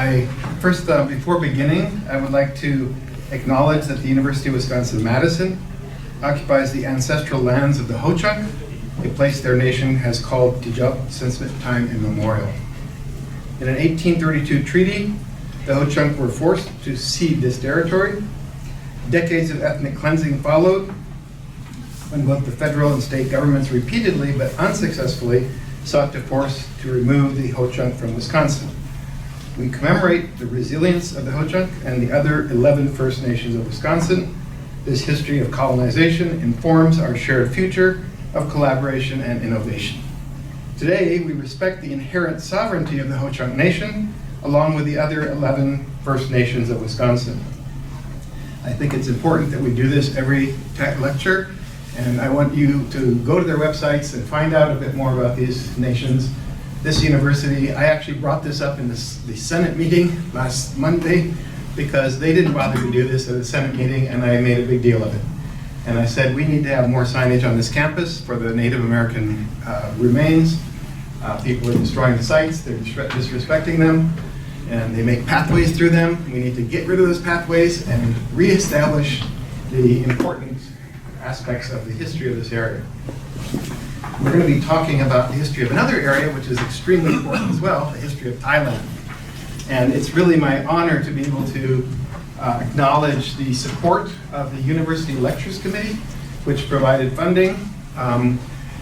Before beginning, I would like to acknowledge that the University of Wisconsin-Madison occupies the ancestral lands of the Ho-Chunk, a place their nation has called Tijup since time immemorial. In an 1832 treaty, the Ho-Chunk were forced to cede this territory. Decades of ethnic cleansing followed, when both the federal and state governments repeatedly but unsuccessfully sought to force to remove the Ho-Chunk from Wisconsin. We commemorate the resilience of the Ho-Chunk and the other 11 First Nations of Wisconsin. This history of colonization informs our shared future of collaboration and innovation. Today, we respect the inherent sovereignty of the Ho-Chunk Nation, along with the other 11 First Nations of Wisconsin. I think it's important that we do this every lecture, and I want you to go to their websites and find out a bit more about these nations. This university, I actually brought this up in the Senate meeting last Monday because they didn't bother to do this at the Senate meeting, and I made a big deal of it. And I said, we need to have more signage on this campus for the Native American remains. People are destroying the sites, they're disrespecting them, and they make pathways through them. We need to get rid of those pathways and reestablish the important aspects of the history of this area. We're going to be talking about the history of another area which is extremely important as well, the history of Thailand. And it's really my honor to be able to acknowledge the support of the University Lectures Committee, which provided funding.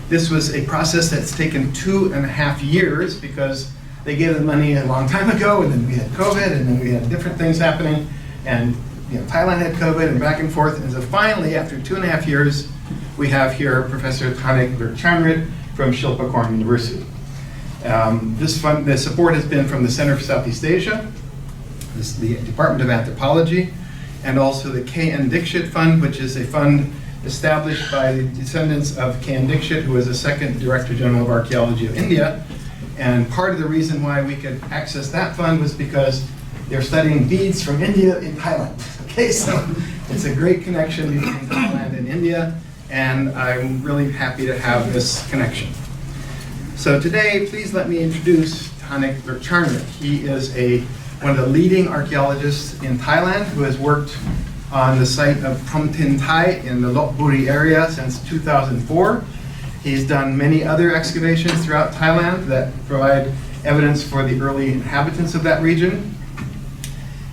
This was a process that's taken 2.5 years because they gave the money a long time ago, and then we had COVID, and then we had different things happening, and Thailand had COVID, and back and forth. And so finally, after 2.5 years, we have here Professor Thanik Lerchandrit from Shilpakorn University. The support has been from the Center for Southeast Asia, the Department of Anthropology, and also the K.N. Dixit Fund, which is a fund established by the descendants of K.N. Dixit, who was the second Director General of Archaeology of India. And part of the reason why we could access that fund was because they're studying beads from India in Thailand. Okay, so it's a great connection between Thailand and India, and I'm really happy to have this connection. So today, please let me introduce Thanik Lerchandrit. He is one of the leading archaeologists in Thailand who has worked on the site of Phrom Tin Thai in the Lopburi area since 2004. He's done many other excavations throughout Thailand that provide evidence for the early inhabitants of that region.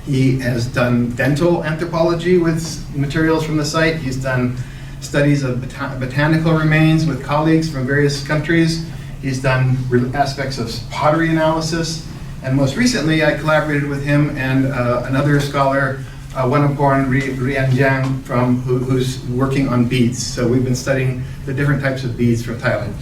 He has done dental anthropology with materials from the site. He's done studies of botanical remains with colleagues from various countries. He's done aspects of pottery analysis. And most recently, I collaborated with him and another scholar, Wanaporn Rianjiang, who's working on beads. So we've been studying the different types of beads from Thailand.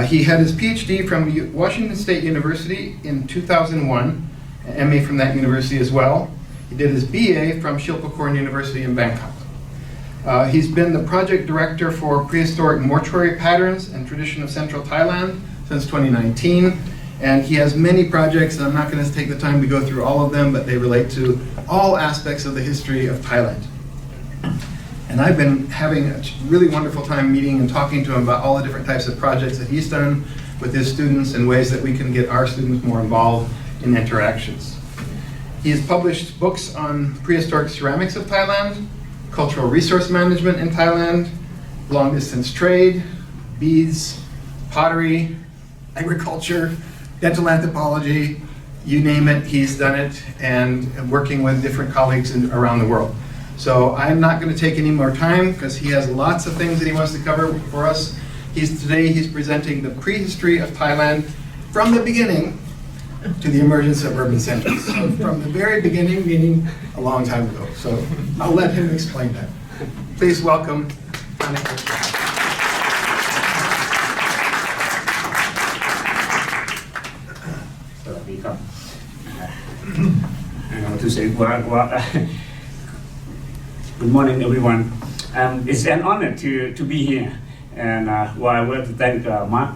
He had his PhD from Washington State University in 2001, an MA from that university as well. He did his BA from Shilpakorn University in Bangkok. He's been the project director for prehistoric mortuary patterns and tradition of central Thailand since 2019. And he has many projects, and I'm not going to take the time to go through all of them, but they relate to all aspects of the history of Thailand. And I've been having a really wonderful time meeting and talking to him about all the different types of projects that he's done with his students and ways that we can get our students more involved in interactions. He has published books on prehistoric ceramics of Thailand, cultural resource management in Thailand, long distance trade, beads, pottery, agriculture, dental anthropology, you name it, he's done it, and working with different colleagues around the world. So I'm not going to take any more time because he has lots of things that he wants to cover for us. Today he's presenting the prehistory of Thailand from the beginning to the emergence of urban centers. So from the very beginning, meaning a long time ago. So I'll let him explain that. Please welcome Thanik. I want to say good morning, everyone. It's an honor to be here, and I want to thank Mark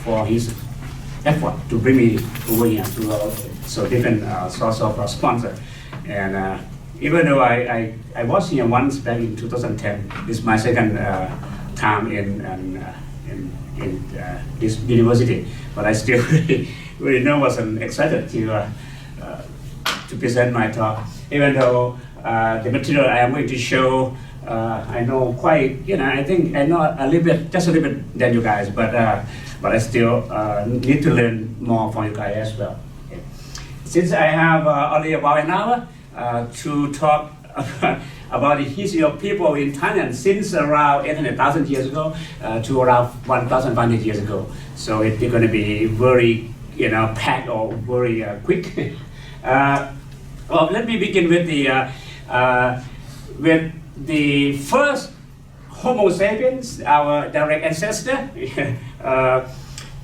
for his effort to bring me over here to so different source of sponsor. And even though I was here once back in 2010, this is my second time in this university, but I still really nervous and excited to to present my talk, even though the material I am going to show, I know quite, I think I know a little bit, just a little bit than you guys, but I still need to learn more from you guys as well. Okay. Since I have only about an hour to talk about the history of people in Thailand since around 800,000 years ago to around 1,500 years ago. So it's going to be very, packed or very quick. Well, let me begin with the first Homo sapiens, our direct ancestor,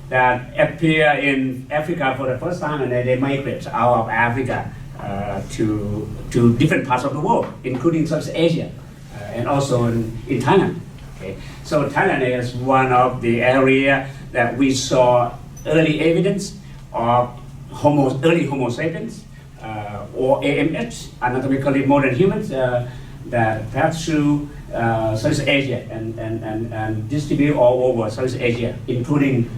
that appear in Africa for the first time, and they migrate out of Africa to different parts of the world, including Southeast Asia, and also in Thailand. Okay. So Thailand is one of the areas that we saw early evidence of early Homo sapiens, or AMH, anatomically modern humans, that passed through Southeast Asia and distribute all over Southeast Asia, including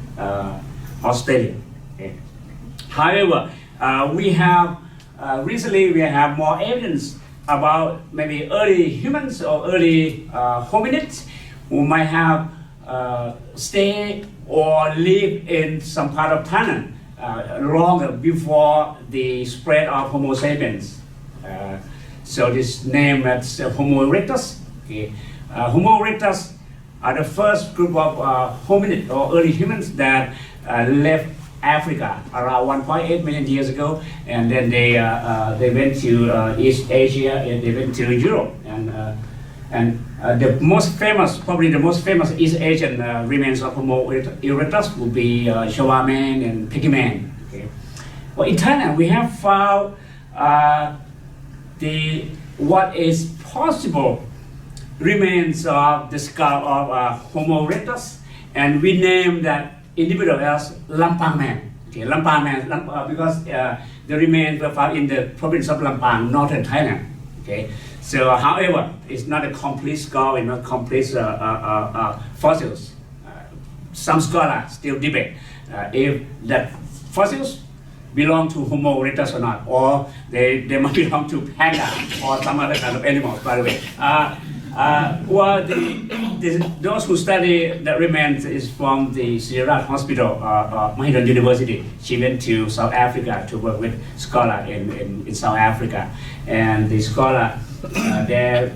Australia. Okay. However, recently we have more evidence about maybe early humans or early hominids who might have stayed or lived in some part of Thailand longer before the spread of Homo sapiens. So this name is Homo erectus. Okay. Homo erectus are the first group of hominid or early humans that left Africa around 1.8 million years ago, and then they went to East Asia, and they went to Europe, and the most famous, probably the most famous East Asian remains of Homo erectus would be Shawa man and Pygmy man. Okay. Well, in Thailand we have found what is possible remains of the skull of Homo erectus, and we name that individual as Lampang man. Okay, Lampang man, because the remains were found in the province of Lampang, northern Thailand. Okay, so however, it's not a complete skull, it's not complete fossils. Some scholars still debate if that fossils belong to Homo erectus or not, or they might belong to panda or some other kind of animals, by the way. Well, those who study the remains is from the Sirat Hospital, Mahidol University. She went to South Africa to work with scholars in South Africa, and the scholar there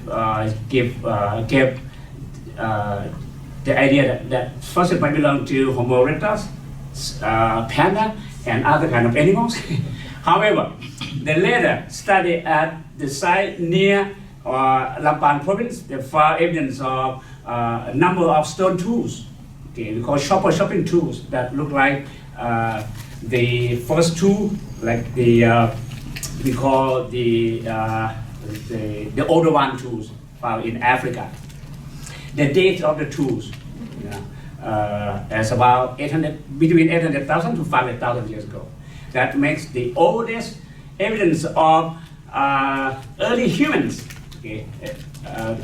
gave the idea that fossils might belong to Homo erectus, panda, and other kind of animals. However, the later study at the site near Lampang province, they found evidence of a number of stone tools, okay, we call shopping tools that look like the first tool, like the we call the older one tools found in Africa. The date of the tools is about between 800,000 to 500,000 years ago. That makes the oldest evidence of early humans, okay,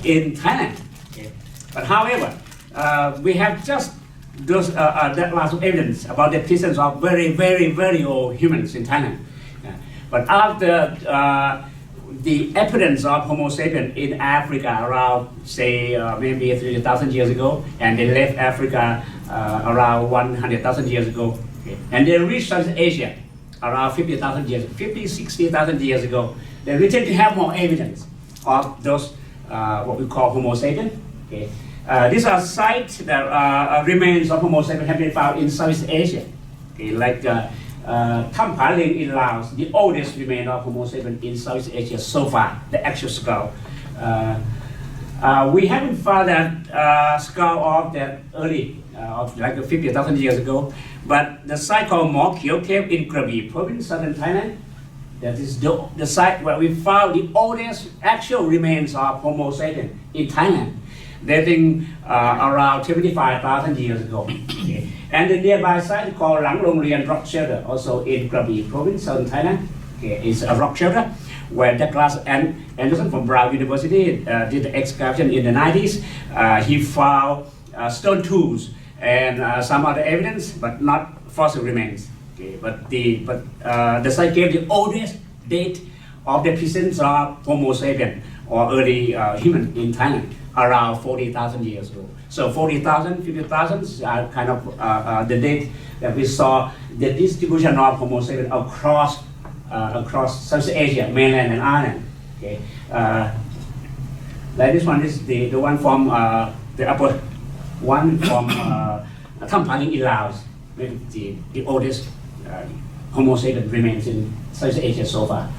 in Thailand. Okay. But however, we have just that last evidence about the presence of very, very, very old humans in Thailand. But after the appearance of Homo sapiens in Africa around, say, maybe 300,000 years ago, and they left Africa around 100,000 years ago, okay. And they reached Southeast Asia around 60,000 years ago. They returned to have more evidence of those, what we call Homo sapiens. Okay. These are sites that remains of Homo sapiens have been found in Southeast Asia, okay, like Tham Paling in Laos, the oldest remain of Homo sapiens in Southeast Asia so far, the actual skull. We haven't found that skull of that early, of like 50,000 years ago, but the site called Mo Kio Cave in Krabi province, southern Thailand, that is the site where we found the oldest actual remains of Homo sapiens in Thailand, dating around 75,000 years ago. Okay. And the nearby site called Lang Long Lian Rock Shelter, also in Krabi province, southern Thailand. Okay, it's a rock shelter where Douglas Anderson from Brown University did the excavation in the 90s. He found stone tools and some other evidence, but not fossil remains. Okay, but the site gave the oldest date of the presence of Homo sapien or early human in Thailand around 40,000 years ago. So 40,000, 50,000 are kind of the date that we saw the distribution of Homo sapien across Southeast Asia, mainland and island. Okay, like this one is the one from the upper one from Tampaling in Laos, maybe the oldest Homo sapien remains in Southeast Asia so far.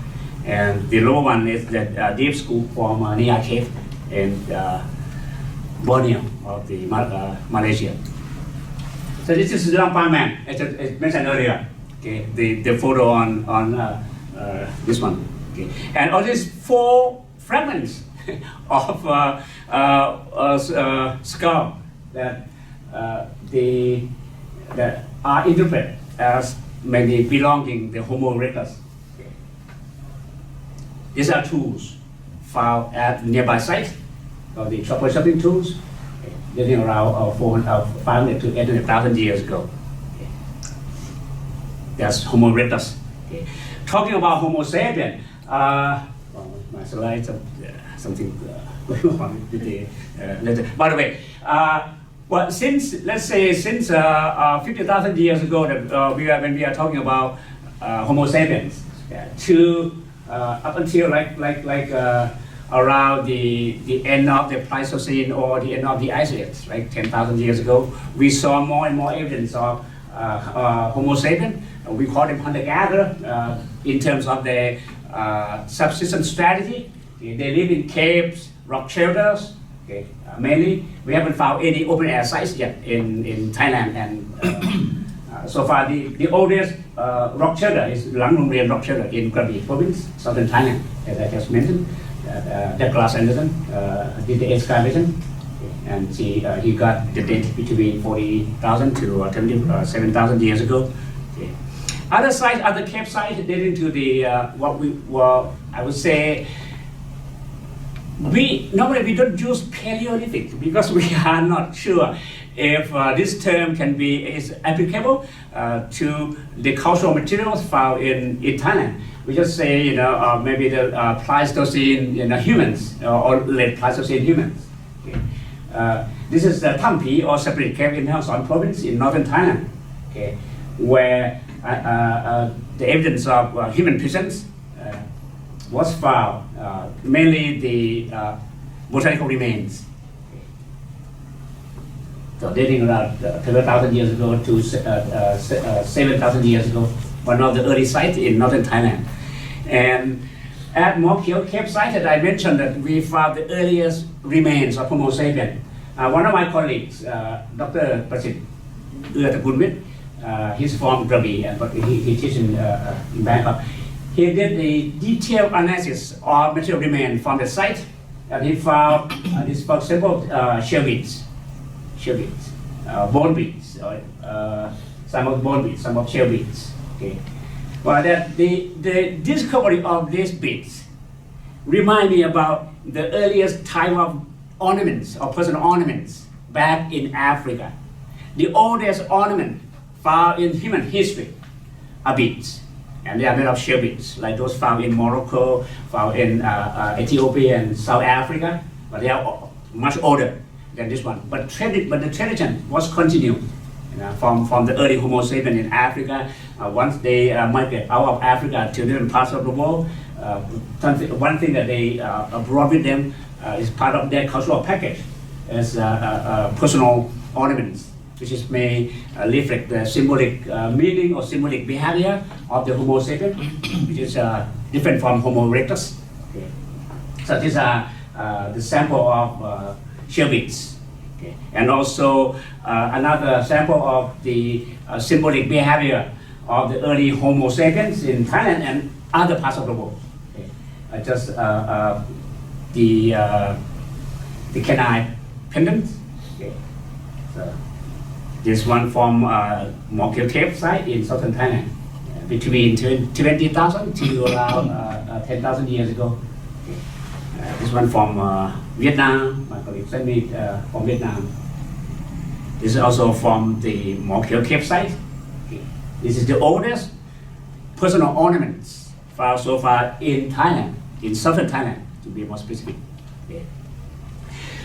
And the lower one is the deep scoop from Nia Cave in Borneo of the Malaysia. So this is the Lampa man, as I mentioned earlier. Okay, the photo on this one. Okay, and all these 4 fragments of skull that that are interpreted as maybe belonging the Homo erectus. Okay. These are tools found at nearby sites, or the chopper chopping tools, dating around 500 to 800,000 years ago. Okay. That's Homo erectus. Okay. Talking about Homo sapien, my slides, something going on with the letter. By the way, well, since 50,000 years ago, that when we are talking about Homo sapiens, to up until around the end of the Pleistocene or the end of the Ice Age, right, 10,000 years ago, we saw more and more evidence of Homo sapien. We call them hunter-gatherer in terms of their subsistence strategy. They live in caves, rock shelters. Okay. Mainly, we haven't found any open air sites yet in Thailand, and so far the oldest rock shelter is Langnumrian rock shelter in Krabi province, southern Thailand, as I just mentioned. Douglas Anderson did the excavation, and he got the date between 40,000 to 7,000 years ago. Okay. Other sites, other cave sites dating to the I would say. Normally we don't use Paleolithic because we are not sure if this term is applicable to the cultural materials found in Thailand. We just say, maybe the Pleistocene humans or late Pleistocene humans. Okay. This is the Thampi or separate cave in Hellson province in northern Thailand, okay, where the evidence of human presence was found, mainly the botanical remains. So dating around 12,000 years ago to 7,000 years ago, one of the early sites in northern Thailand. And at Mokyo Cave site that I mentioned that we found the earliest remains of Homo sapien. One of my colleagues, Dr. Prasit Uratakundwit, he's from Krabi, but he teaches in Bangkok. He did a detailed analysis of material remains from the site, and he found this, for example, shell beads, bone beads, some of bone beads, some of shell beads. Okay. Well, the discovery of these beads remind me about the earliest type of ornaments or personal ornaments back in Africa. The oldest ornament found in human history are beads. And they are made of shell beads, like those found in Morocco, found in Ethiopia and South Africa, but they are much older than this one. But the tradition was continued from the early Homo sapien in Africa. Once they migrated out of Africa to different parts of the world, one thing that they brought with them is part of their cultural package as personal ornaments, which may reflect the symbolic meaning or symbolic behavior of the Homo sapien, which is different from Homo erectus. Okay. So these are the sample of shell beads. Okay. And also another sample of the symbolic behavior of the early Homo sapiens in Thailand and other parts of the world. Okay. Just the canine pendant. Okay. So, this one from Mokyo Cave site in southern Thailand, between 20,000 to around 10,000 years ago. Okay. This one from Vietnam, my colleague sent me from Vietnam. This is also from the Mokyo Cave site. Okay. This is the oldest personal ornaments found so far in Thailand, in southern Thailand, to be more specific. Okay.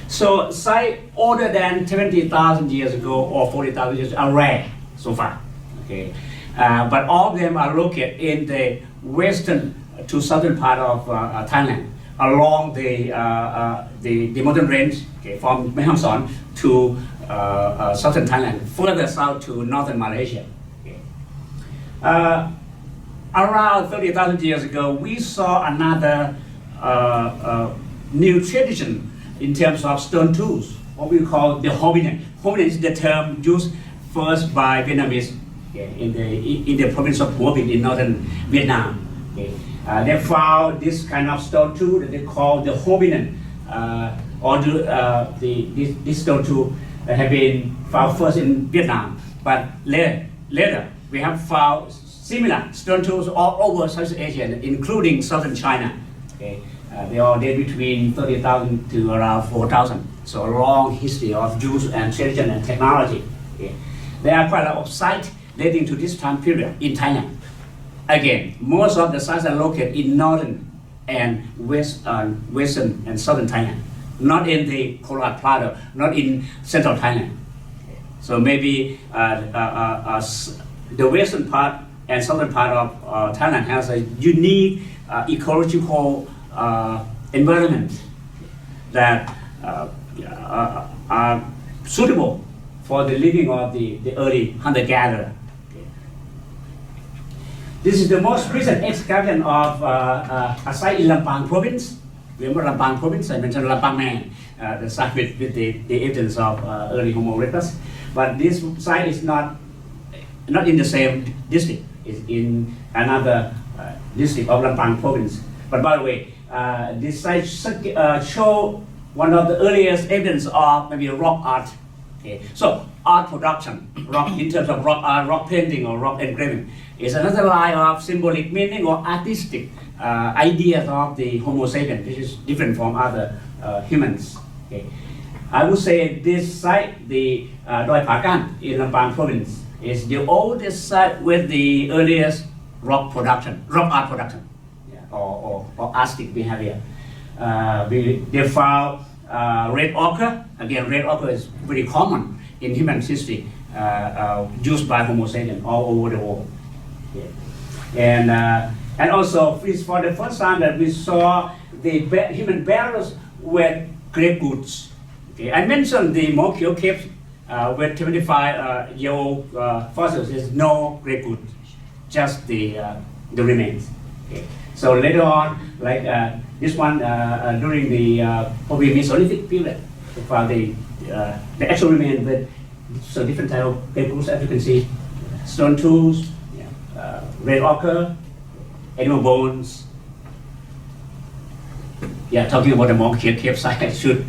So sites older than 70,000 years ago or 40,000 years are rare so far. Okay. But all of them are located in the western to southern part of Thailand, along the mountain range, okay, from Mesolithic to southern Thailand, further south to northern Malaysia. Okay. Around 30,000 years ago, we saw another new tradition in terms of stone tools, what we call the hominin. Hominin is the term used first by Vietnamese, okay, in the province of Hoa Binh in northern Vietnam. Okay. They found this kind of stone tool that they call the hominin, this stone tool have been found first in Vietnam, but later we have found similar stone tools all over Southeast Asia, including southern China. Okay. They all date between 30,000 to around 4,000. So a long history of use and tradition and technology. Okay. There are quite a lot of sites dating to this time period in Thailand. Again, most of the sites are located in northern and western and southern Thailand, not in the Korat Plateau, not in central Thailand. Okay. So maybe the western part and southern part of Thailand has a unique ecological environment that are suitable for the living of the early hunter-gatherer. Okay. This is the most recent excavation of a site in Lampang province. Remember Lampang province? I mentioned Lampang man, the site with the evidence of early Homo erectus. But this site is not in the same district. It's in another district of Lampang province. But by the way, this site show one of the earliest evidence of maybe rock art. Okay. So art production, rock in terms of rock art, rock painting or rock engraving is another line of symbolic meaning or artistic ideas of the Homo sapiens, which is different from other humans. Okay. I would say this site, the Doi Pakan in Lampang province, is the oldest site with the earliest rock art production, yeah, or artistic behavior. They found red ochre. Again, red ochre is very common in human history, used by Homo sapiens all over the world. Yeah. And also, for the first time that we saw the human burials with grave goods. Okay. I mentioned the Mortuary caves with 25-year-old fossils. There's no grave goods, just the remains. Okay. So later on, like this one during the probably Mesolithic period, we found the actual remains with so different type of grave goods, as you can see, stone tools, yeah, red ochre, animal bones. Yeah, talking about the Mortuary cave site, I should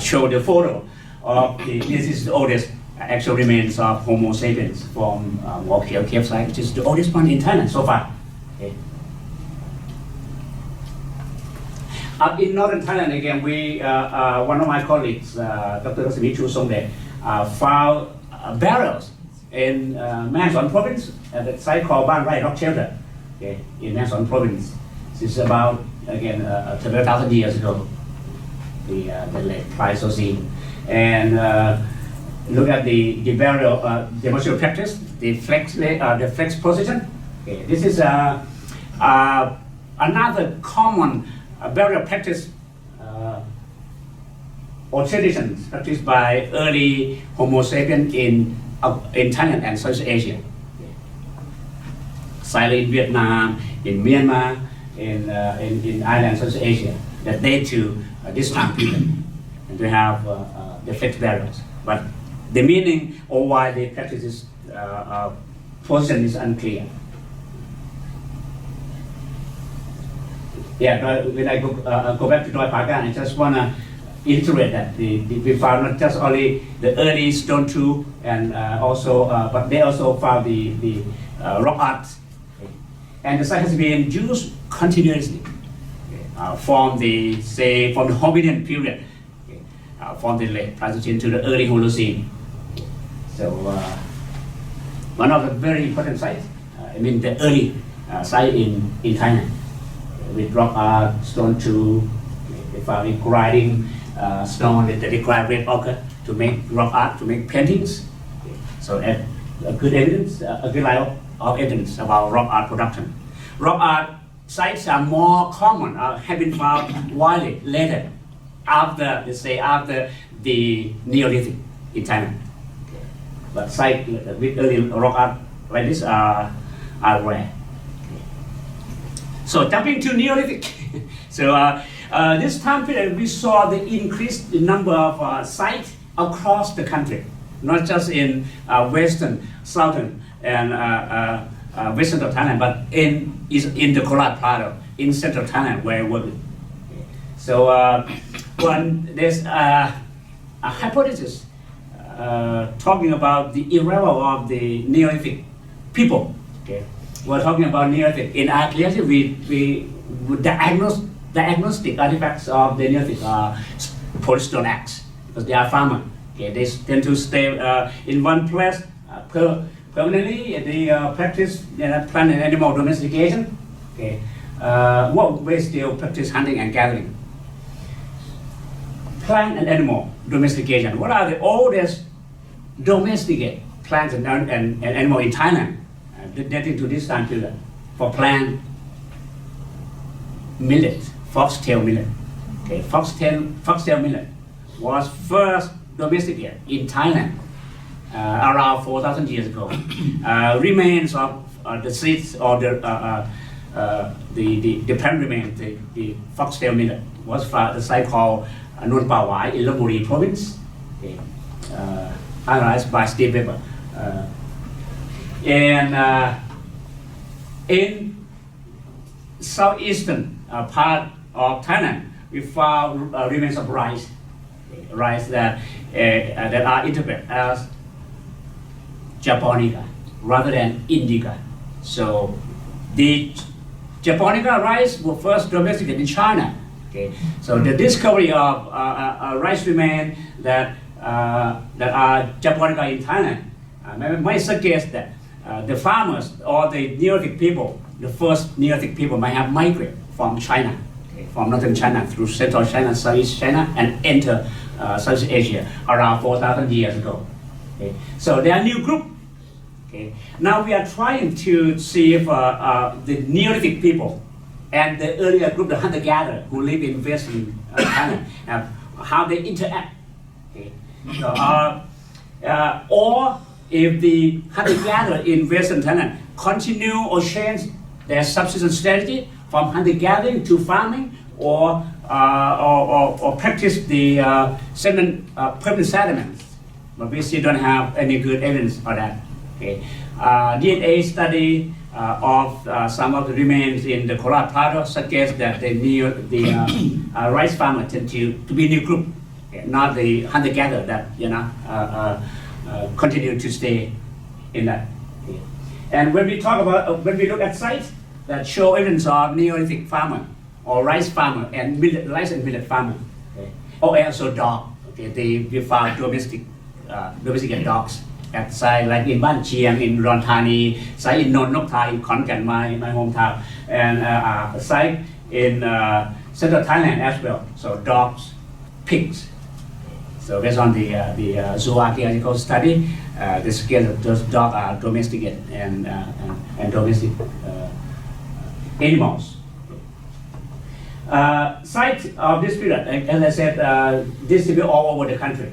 show the photo of this is the oldest actual remains of Homo sapiens from Mortuary cave site, which is the oldest one in Thailand so far. Okay. Up in northern Thailand again, one of my colleagues, Dr. Rasimichu Songde, found barrels in Mesolithic province at the site called Ban Rai Rock Shelter, okay, in Mesolithic province. This is about, again, several thousand years ago, the late Pleistocene. And look at the burial, the material practice, the flex position. Okay, this is another common burial practice or traditions practiced by early Homo sapiens in Thailand and Southeast Asia. Silent in Vietnam, in Myanmar, in Ireland, Southeast Asia, that date to this time period. And we have the flex burials. But the meaning or why they practice this position is unclear. Yeah, but when I go back to Doi Pakan, I just want to iterate that we found not just only the early stone tool and also, but they also found the rock art, okay. And the site has been used continuously, okay. From the Hominian period, okay. From the late Pleistocene to the early Holocene. So one of the very important sites. mean the early site in Thailand, with rock art, stone tool. They found it grinding stone, they grind red ochre to make rock art, to make paintings. So a good evidence, a good line of evidence about rock art production. Rock art sites are more common, have been found widely later, after, let's say, after the Neolithic in Thailand. But sites with early rock art like this are rare. So jumping to Neolithic. So this time period, we saw the increased number of sites across the country, not just in western, southern, and western of Thailand, but in the Korat Plateau, in central Thailand, where I work. So there's a hypothesis talking about the arrival of the Neolithic people. Okay, we're talking about Neolithic. In archaeology, we diagnostic artifacts of the Neolithic are polystone axe, because they are farmers. Okay, they tend to stay in one place permanently. They practice plant and animal domestication. Okay, we still practice hunting and gathering. Plant and animal domestication. What are the oldest domesticated plants and animal in Thailand? Dating to this time period. For plant, millet, foxtail millet. Okay, foxtail millet was first domesticated in Thailand around 4,000 years ago. Remains of the seeds or the plant remains, the foxtail millet, was found at a site called Nuon Pawai in Lopburi province, okay. Analyzed by Steve Weber. And in southeastern part of Thailand, we found remains of rice that are interpreted as Japonica rather than Indica. So the Japonica rice was first domesticated in China. Okay, so the discovery of rice remains that are Japonica in Thailand might suggest that the farmers or the Neolithic people, the first Neolithic people, might have migrated from China, okay, from northern China through central China, southeast China, and enter Southeast Asia around 4,000 years ago. Okay, so they are a new group. Okay, now we are trying to see if the Neolithic people and the earlier group, the hunter-gatherer who live in western Thailand, how they interact. Okay, so, or if the hunter-gatherer in western Thailand continue or change their subsistence strategy from hunter-gathering to farming, or practice the permanent settlements, but we still don't have any good evidence for that. Okay. DNA study of some of the remains in the Korat Plateau suggests that the rice farmer tend to be a new group, okay, not the hunter-gatherer that continue to stay in that. Okay. And when we talk about when we look at sites that show evidence of Neolithic farmer or rice farmer and rice and millet farmer, okay, or also dog. Okay, we found domesticated dogs at site like in Ban Chiang, in Udon Thani, site in Non Nok Thai, in Khon Kaen, my hometown, and a site in central Thailand as well. So dogs, pigs. So based on the zooarchaeological study, the scale of those dogs are domesticated and domestic animals. Sites of this period, as I said, distributed all over the country.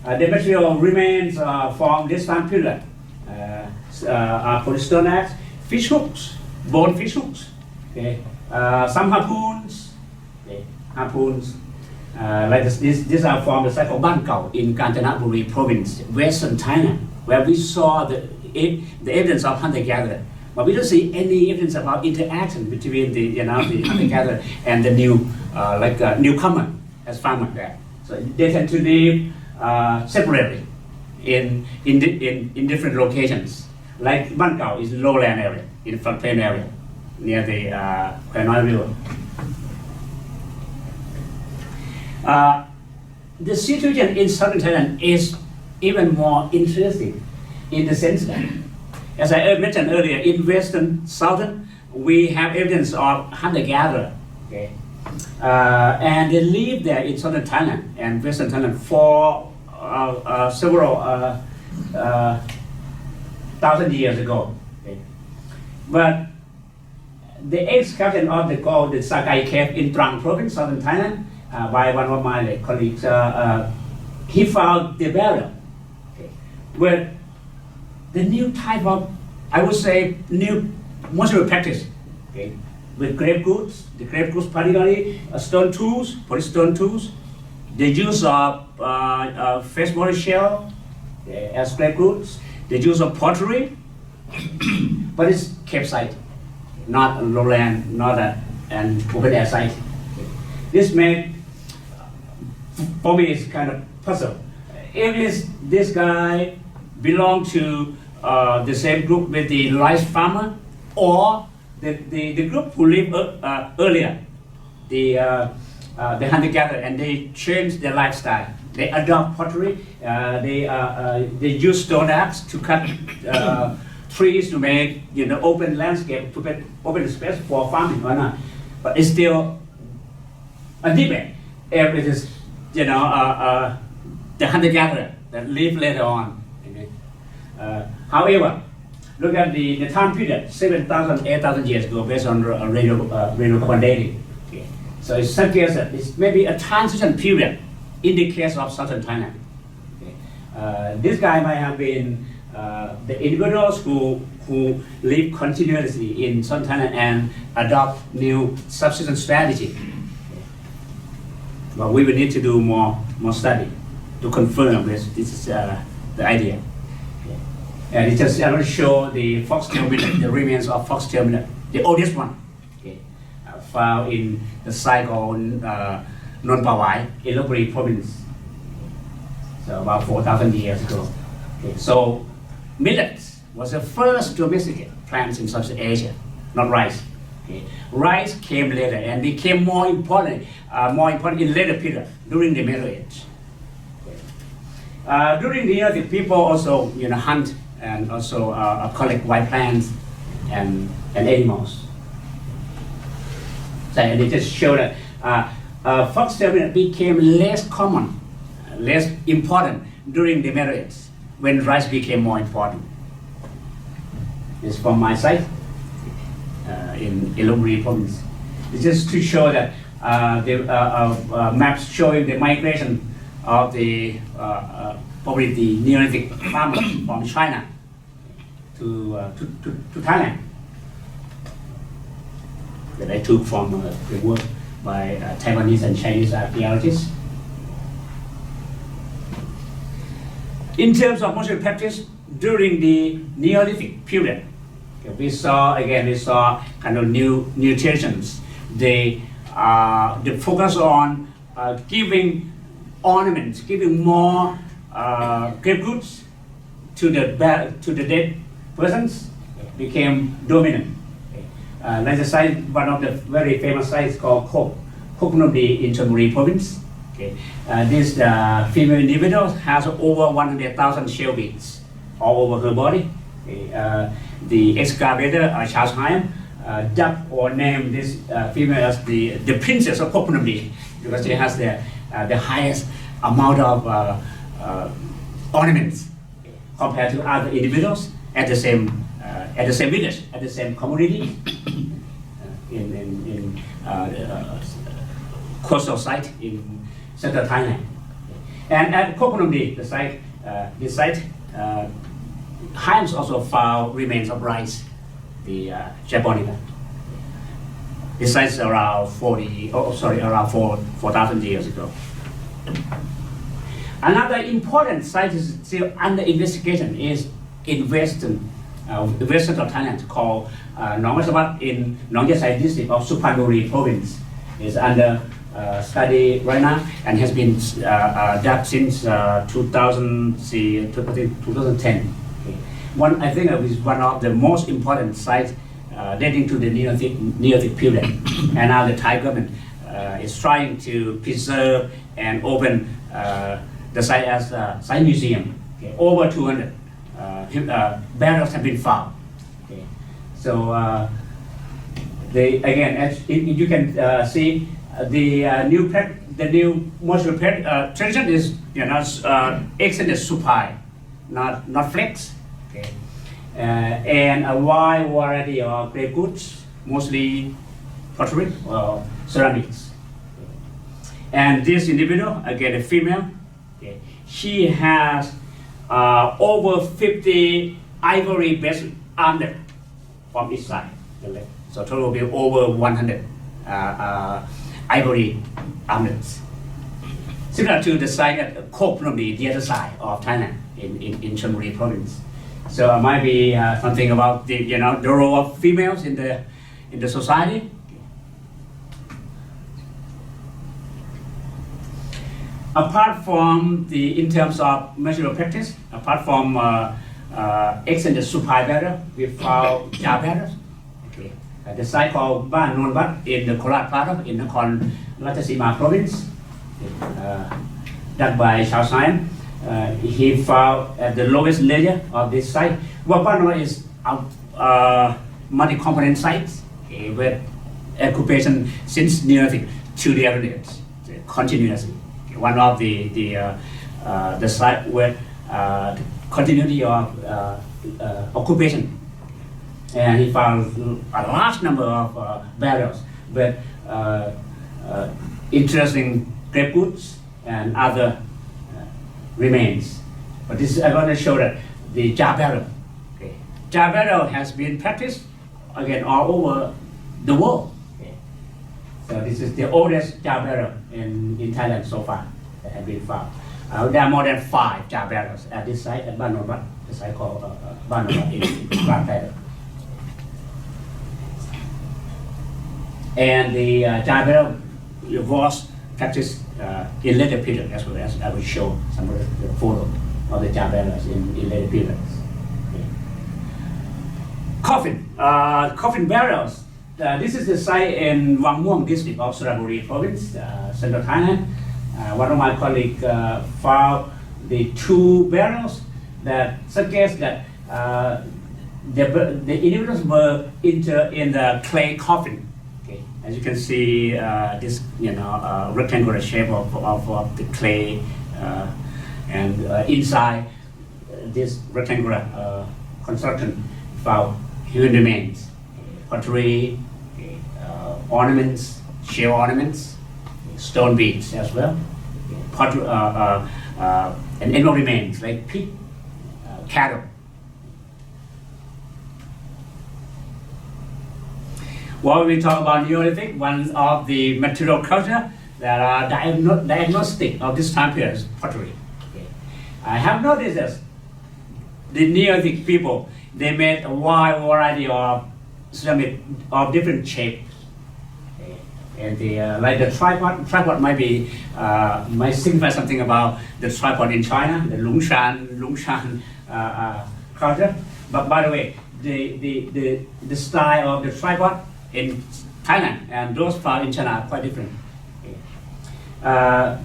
The material remains from this time period are polystone axe, fish hooks, bone fish hooks, okay. Some harpoons, okay. Harpoons. Like these are from the site of Ban Kao in Kanchanaburi province, western Thailand, where we saw the evidence of hunter-gatherer. But we don't see any evidence about interaction between the hunter-gatherer and the newcomer as farmer there. So they tend to live separately in different locations. Like Ban Kao is lowland area, in floodplain area, near the Canine River. The situation in southern Thailand is even more interesting in the sense that As I mentioned earlier, in western southern, we have evidence of hunter-gatherer. Okay? And they lived there in southern Thailand and western Thailand for several thousand years ago. Okay? But the excavation of the gold, the Sakai cave in Trang province, southern Thailand, by one of my colleagues, he found the burial. Okay? Where the new type of, I would say, new mortuary practice. Okay? With grave goods, the grave goods particularly stone tools, polystone tools, the use of freshwater shell as grave goods, the use of pottery, but it's cave site, not a lowland, not an open air site. This made, for me, it's kind of puzzle. If this guy belonged to the same group with the rice farmer, or the group who lived earlier, the hunter-gatherer, and they changed their lifestyle. They adopt pottery. They use stone axe to cut trees to make open landscape, to make open space for farming or not. But it's still a debate. If it is the hunter-gatherer that lived later on. Okay? However, look at the time period, 7,000, 8,000 years ago, based on radiocarbon dating. Okay. So it suggests that it's maybe a transition period in the case of southern Thailand. Okay. This guy might have been the individuals who live continuously in southern Thailand and adopt new subsistence strategy. Okay. But we will need to do more study to confirm this is the idea. And it just I show the foxtail minute, the remains of foxtail minute, the oldest one, okay, found in the site called Non Pawai, in Lopburi province. So about 4,000 years ago. Okay, so millet was the first domesticated plants in Southeast Asia, not rice. Okay. Rice came later and became more important in later period during the Middle Age. Okay. During the Neolithic, people also hunt and also collect wild plants and animals. So they just show that foxtail became less common, less important during the Middle Age when rice became more important. This is from my site in Lopburi province. It's just to show that the maps showing the migration of the probably the Neolithic farmers from China to Thailand that I took from the work by Taiwanese and Chinese archaeologists. In terms of mortuary practice during the Neolithic period, we saw kind of new traditions. They focus on giving ornaments, giving more grave goods to the dead persons became dominant. Like the site, one of the very famous sites called Koknobdi in Chonburi province. Okay. This female individual has over 100,000 shell beads all over her body. Okay. The excavator, Charles Heim, dubbed or named this female as the princess of Koknobdi because she has the highest amount of ornaments compared to other individuals at the same village, at the same community in coastal site in central Thailand. And at Koknobdi, this site, Himes also found remains of rice, the Japonica. This site is around 4,000 years ago. Another important site is still under investigation is in western Thailand called Nong Masabat in Nong Yasai district of Suphanburi province. Is under study right now and has been dug since 2010. Okay. I think it is one of the most important sites dating to the Neolithic period. And now the Thai government is trying to preserve and open the site as a site museum. Okay. Over 200 burials have been found. Okay. So again, as you can see, the new mortuary tradition is extended supine, not flex. Okay. And a wide variety of grave goods, mostly pottery or ceramics. And this individual, again a female, okay, she has over 50 ivory based armlet from each side. So total will be over 100 ivory armlets. Similar to the site at Koh Phnom, the other side of Thailand in Chonburi province. So it might be something about the role of females in the society. Apart from in terms of material practice, apart from extended supine burial, we found jar burials. Okay. At the site called Ban Non Wat in the Korat part in Nakhon Ratchasima province, done by Chao Science. He found at the lowest layer of this site. What Ban Non is multi-component sites, okay, with occupation since Neolithic to the other days, continuously. One of the site with continuity of occupation, and he found a large number of burials with interesting grave goods and other remains. But this I'm going to show that the jar burial. Okay. Jar burial has been practiced again all over the world. So this is the oldest jar burial in Thailand so far that have been found. There are more than 5 jar burials at this site at Ban Non Wat, the site called Ban Non Wat in Grand Thailand. And the jar burial was practiced in later period as well, as I will show some of the photo of the jar burials in later periods. Okay. Coffin burials. This is the site in Wang Muang district of Sraburi province, central Thailand. One of my colleagues found the 2 burials that suggest that the individuals were interred in the clay coffin. Okay. As you can see, this rectangular shape of the clay, and inside this rectangular construction found human remains. Pottery, ornaments, shell ornaments, stone beads as well, and animal remains like pig, cattle. While we talk about Neolithic, one of the material culture that are diagnostic of this time period is pottery. Okay. I have noticed that the Neolithic people, they made a wide variety of ceramic of different shapes, okay. And like the tripod might signify something about the tripod in China, the Lungshan culture. But by the way, the style of the tripod in Thailand and those found in China are quite different. Okay.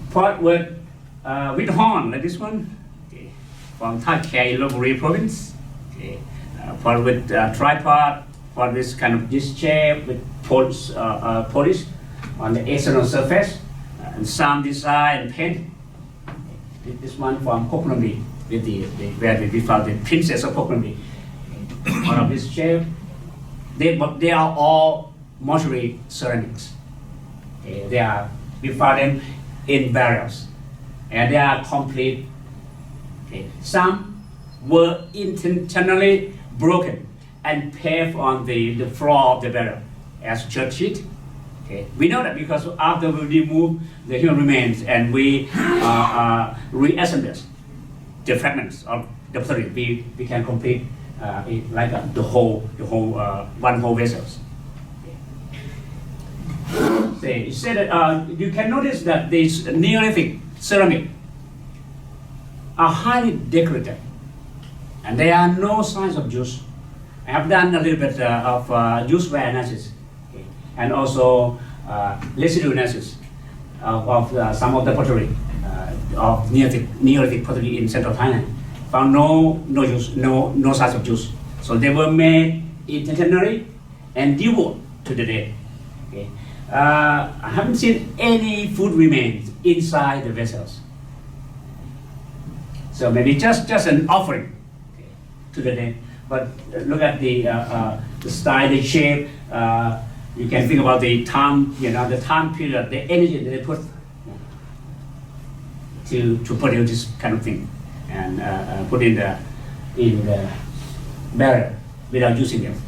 Pot with horn, like this one, okay. From Thai Paleolithic province. Okay. Pot with tripod. For this kind of this shape with polish on the external surface, and some design and paint. This one from Koh Phnom, with where we found the princess of Koh Phnom. One of this shape. They are all mortuary ceramics. Okay. We found them in barrels, and they are complete. Okay. Some were intentionally broken and paved on the floor of the barrel as church sheet. Okay. We know that because after we remove the human remains and we reassemble the fragments of the pottery, we can complete like the whole one whole vessels. Okay. You said that you can notice that these Neolithic ceramic are highly decorated, and there are no signs of use. I have done a little bit of use wear analysis, okay, and also residue analysis of some of the pottery of Neolithic pottery in central Thailand. found no use, no signs of use. So they were made intentionally and devoted to the dead. Okay. I haven't seen any food remains inside the vessels. So maybe just an offering, okay, to the dead. But look at the style, the shape. You can think about the time, the time period, the energy that they put to produce this kind of thing, and put in the barrel without using them.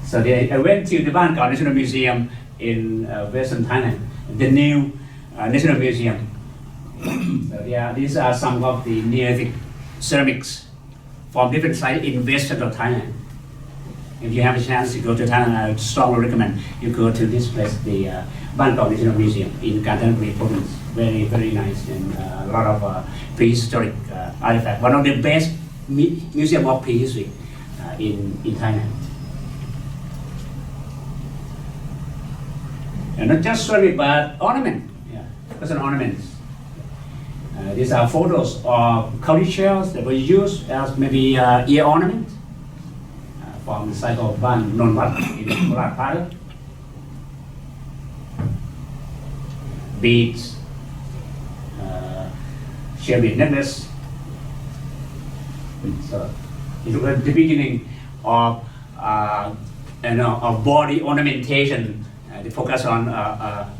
So I went to the Bangkok National Museum in Western Thailand, the new National Museum. So these are some of the Neolithic ceramics from different sites in Western Thailand. If you have a chance to go to Thailand, I would strongly recommend you go to this place, the Bangkok National Museum in Kanchanaburi province. Very, very nice, and a lot of prehistoric artifacts. One of the best museum of prehistory in Thailand. And not just ceramic, but ornament, personal ornaments. These are photos of cowrie shells that were used as maybe ear ornament from the site of Ban Non Wat in Korat Paro. Beads, shell bead necklace. So it was the beginning of of body ornamentation. They focus on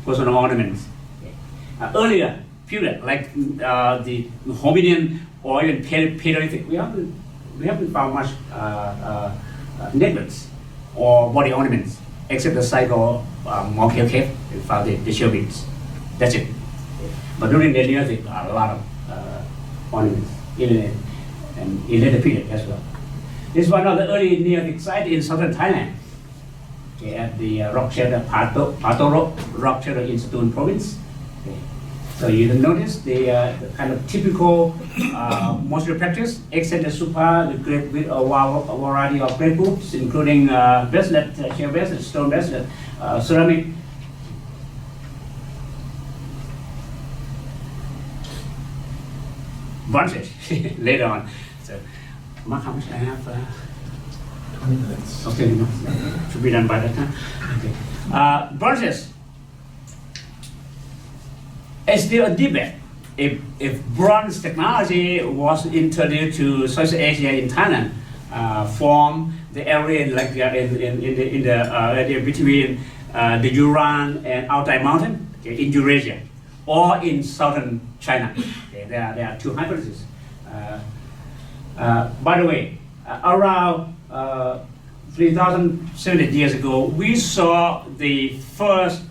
personal ornaments. Earlier period, like the Hominian or even Paleolithic, we haven't found much necklaces or body ornaments, except the site of Mortuary cave. We found the shell beads. That's it. But during the Neolithic, a lot of ornaments, and in later period as well. This is one of the early Neolithic sites in southern Thailand. Okay, at the rock shelter Patoro rock shelter in Stone province. Okay. So you can notice the kind of typical mortuary practice, except the supa, the great with a variety of great books, including bracelet, shell bracelet, stone bracelet, ceramic. Branches later on. So, Mark, how much I have? 20 minutes. Okay, should be done by that time. Okay. Branches. It's still a debate if bronze technology was introduced to Southeast Asia in Thailand from the area like in the area between the Uran and Altai Mountain, okay, in Eurasia, or in southern China. Okay, there are two hypotheses. By the way, around 3,700 years ago, we saw the first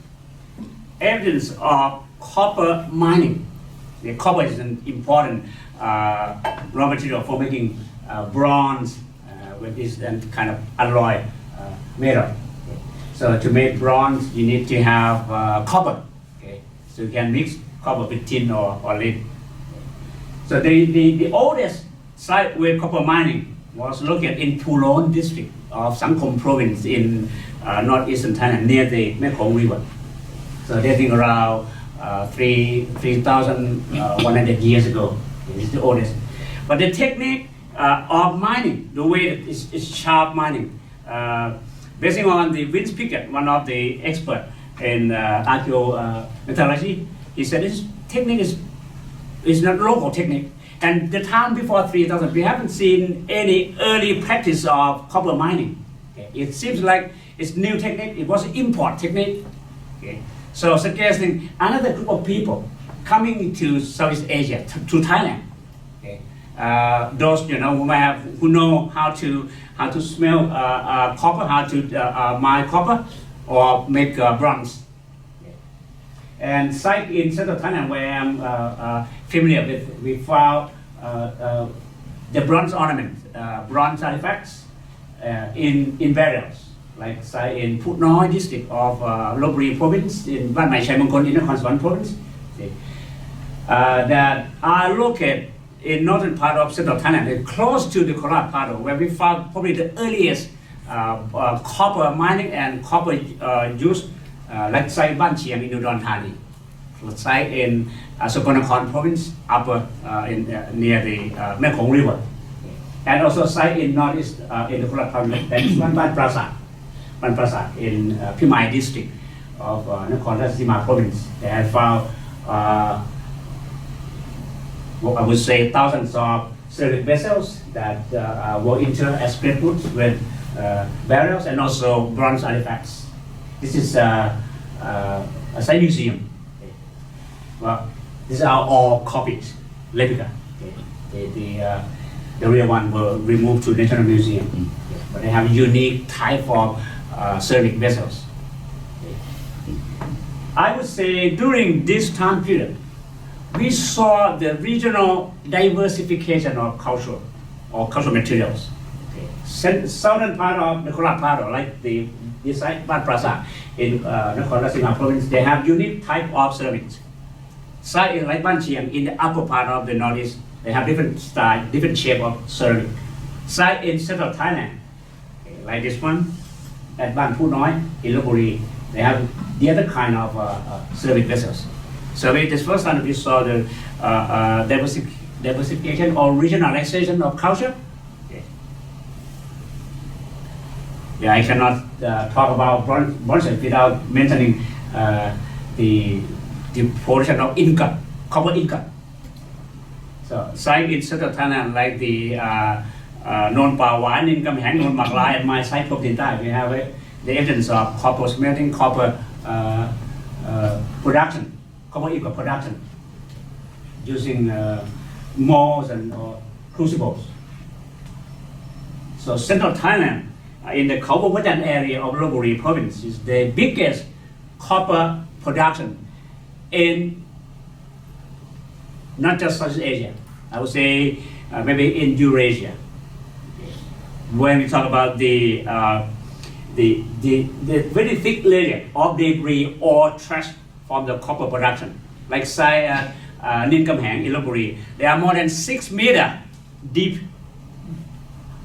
evidence of copper mining. The copper is an important raw material for making bronze, with this kind of alloy metal. Okay. So to make bronze, you need to have copper. Okay. So you can mix copper with tin or lead. So the oldest site with copper mining was located in Pulon district of Sangkom province in northeastern Thailand near the Mekong River. So they think around 3,100 years ago. It's the oldest. But the technique of mining, the way that it's sharp mining, basing on the Vince Pickett, one of the experts in archaeometallurgy, he said this technique is not local technique. And the time before 3,000, we haven't seen any early practice of copper mining. Okay. It seems like it's new technique. It was an import technique. Okay. So suggesting another group of people coming to Southeast Asia, to Thailand. Okay. Those who know how to smell copper, how to mine copper, or make bronze. Okay. And site in central Thailand where I'm familiar with, we found the bronze ornaments, bronze artifacts in burials. Like say in Phut Noi district of Lopburi province, in Ban Mai Chai Mongkol in Nakhon Sawan province, that are located in northern part of central Thailand, close to the Korat Paro, where we found probably the earliest copper mining and copper use, like say Ban Chiang in Udon Thani. site in Sakonnakhon province, upper near the Mekong River, and also site in northeast in the Korat province. That is one Ban Prasat in Phimai district of Nakhon Ratchasima province. They have found, I would say, thousands of ceramic vessels that were inter as goods with burials and also bronze artifacts. This is a site museum. Well, these are all copies, replica. The real one were removed to National Museum, but they have unique type of ceramic vessels. I would say during this time period, we saw the regional diversification of culture or cultural materials. Southern part of the Korat Plateau, like this side, Ban Prasat in Nakhon Ratchasima province, they have unique type of ceramics. Side in like Ban Chiang in the upper part of the northeast, they have different style, different shape of ceramic. Side in central Thailand, like this one, at Ban Phu Noi in Lopburi, they have the other kind of ceramic vessels. So this first time we saw the diversification or regionalization of culture. Yeah, I cannot talk about bronze without mentioning the portion of ingot, copper ingot. So site in central Thailand like the Non Pa Wan, Income Hang, Non Mak Lai, and my site of the Thai, we have the evidence of copper smelting, copper production, copper ingot production using molds and crucibles. So central Thailand, in the Khao Pho area of Lopburi province, is the biggest copper production in not just Southeast Asia, I would say maybe in Eurasia. When we talk about the very thick layer of debris or trash from the copper production, like say Ninkam Hang in Lopburi, there are more than 6 meters deep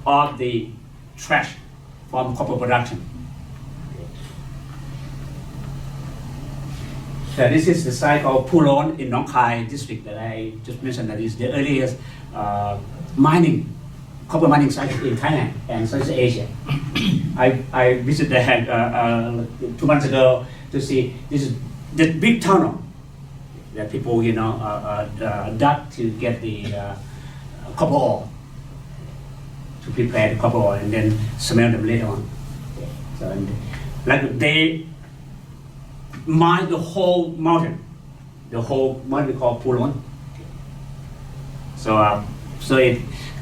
of the trash from copper production. So this is the site of Pulon in Nong Khai district that I just mentioned. That is the earliest copper mining site in Thailand and Southeast Asia. I visited there 2 months ago to see this big tunnel that people dug to get the copper ore, to prepare the copper ore and then smelt them later on. So like they mine the whole mountain called Pulon. So